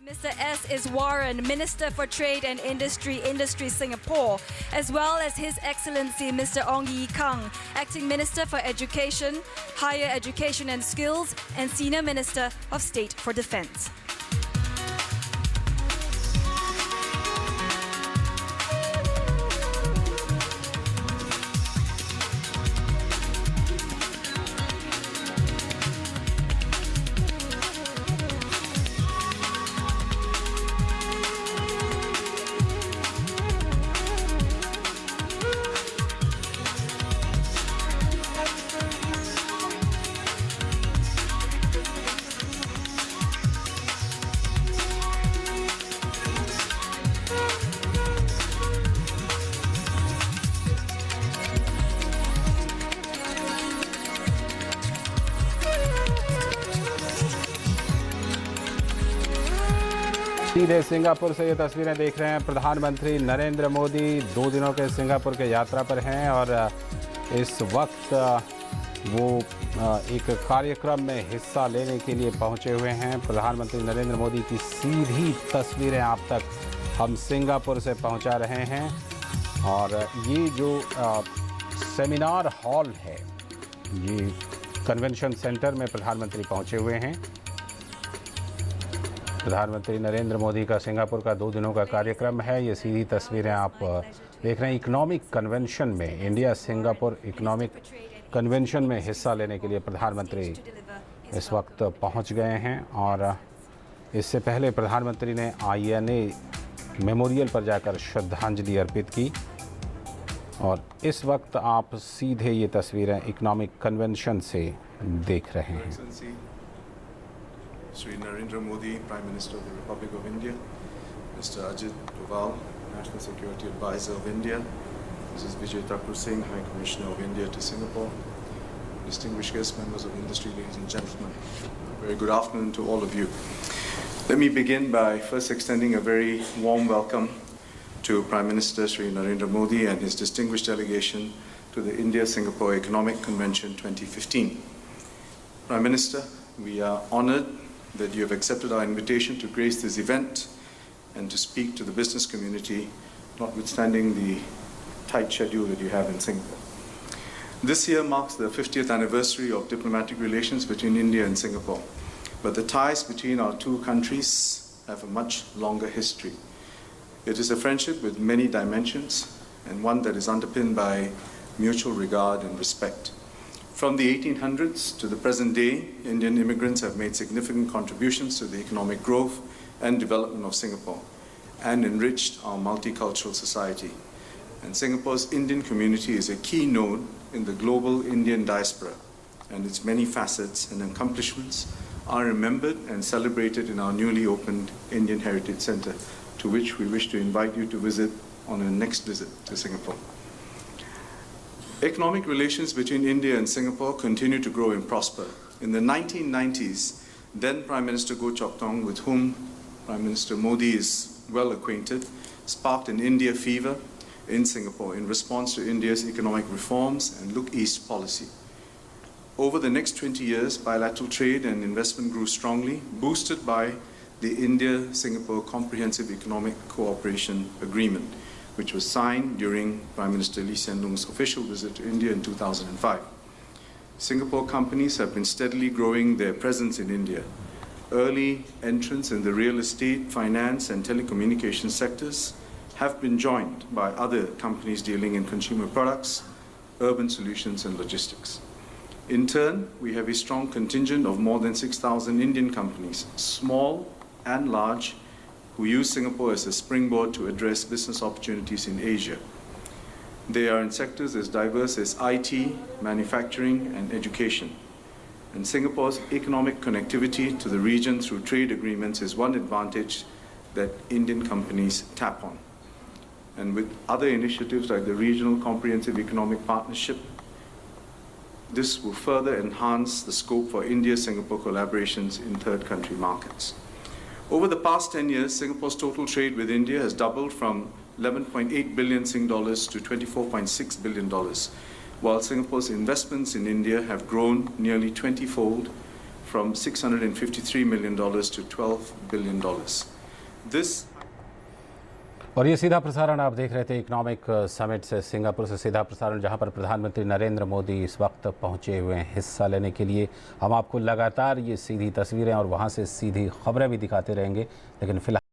Mr. S. Iswaran, Minister for Trade and Industry Singapore, as well as His Excellency Mr. Ong Ye Kung, Acting Minister for Education, Higher Education and Skills, and Senior Minister of State for Defence. सीधे Singapore से ये तस्वीरें देख रहे हैं। प्रधानमंत्री नरेंद्र मोदी 2 दिनों के सिंगापुर के यात्रा पर हैं और इस वक्त वो एक कार्यक्रम में हिस्सा लेने के लिए पहुंचे हुए हैं। प्रधानमंत्री नरेंद्र मोदी की सीधी तस्वीरें आप तक हम सिंगापुर से पहुंचा रहे हैं और ये जो सेमिनार हॉल है, ये कन्वेंशन सेंटर में प्रधानमंत्री पहुंचे हुए हैं। प्रधानमंत्री नरेंद्र मोदी का सिंगापुर का 2 दिनों का कार्यक्रम है। ये सीधी तस्वीरें आप देख रहे हैं। इकोनॉमिक कन्वेंशन में, इंडिया सिंगापुर इकोनॉमिक कन्वेंशन में हिस्सा लेने के लिए प्रधानमंत्री इस वक्त पहुंच गए हैं और इससे पहले प्रधानमंत्री ने INA मेमोरियल पर जाकर श्रद्धांजलि अर्पित की और इस वक्त आप सीधे ये तस्वीरें इकोनॉमिक कन्वेंशन से देख रहे हैं। Sri Narendra Modi, Prime Minister of the Republic of India, Mr. Ajit Doval, National Security Advisor of India, Mrs. Vijay Thakur Singh, High Commissioner of India to Singapore, distinguished guests, members of industry, ladies and gentlemen, very good afternoon to all of you. Let me begin by first extending a very warm welcome to Prime Minister Sri Narendra Modi and his distinguished delegation to the India-Singapore Economic Convention 2015. Prime Minister, we are honored that you have accepted our invitation to grace this event and to speak to the business community, notwithstanding the tight schedule that you have in Singapore. This year marks the 50th anniversary of diplomatic relations between India and Singapore, but the ties between our two countries have a much longer history. It is a friendship with many dimensions and one that is underpinned by mutual regard and respect. From the 1800s to the present day, Indian immigrants have made significant contributions to the economic growth and development of Singapore and enriched our multicultural society. And Singapore's Indian community is a key node in the global Indian diaspora, and its many facets and accomplishments are remembered and celebrated in our newly opened Indian Heritage Centre, to which we wish to invite you to visit on a next visit to Singapore. Economic relations between India and Singapore continue to grow and prosper. In the 1990s, then Prime Minister Goh Chok Tong, with whom Prime Minister Modi is well acquainted, sparked an India fever in Singapore in response to India's economic reforms and Look East policy. Over the next 20 years, bilateral trade and investment grew strongly, boosted by the India-Singapore Comprehensive Economic Cooperation Agreement, which was signed during Prime Minister Lee Hsien Loong's official visit to India in 2005. Singapore companies have been steadily growing their presence in India. Early entrants in the real estate, finance, and telecommunications sectors have been joined by other companies dealing in consumer products, urban solutions, and logistics. In turn, we have a strong contingent of more than 6,000 Indian companies, small and large, who use Singapore as a springboard to address business opportunities in Asia. They are in sectors as diverse as IT, manufacturing, and education. And Singapore's economic connectivity to the region through trade agreements is one advantage that Indian companies tap on. And with other initiatives like the Regional Comprehensive Economic Partnership, this will further enhance the scope for India-Singapore collaborations in third country markets. Over the past 10 years, Singapore's total trade with India has doubled from 11.8 billion Sing dollars to 24.6 billion dollars, while Singapore's investments in India have grown nearly 20-fold from $653 million to $12 billion. This और ये सीधा प्रसारण आप देख रहे थे economic summit से, Singapore से सीधा प्रसारण, जहां पर प्रधानमंत्री नरेंद्र मोदी इस वक्त पहुंचे हुए हैं हिस्सा लेने के लिए। हम आपको लगातार ये सीधी तस्वीरें और वहां से सीधी खबरें भी दिखाते रहेंगे, लेकिन फिलहाल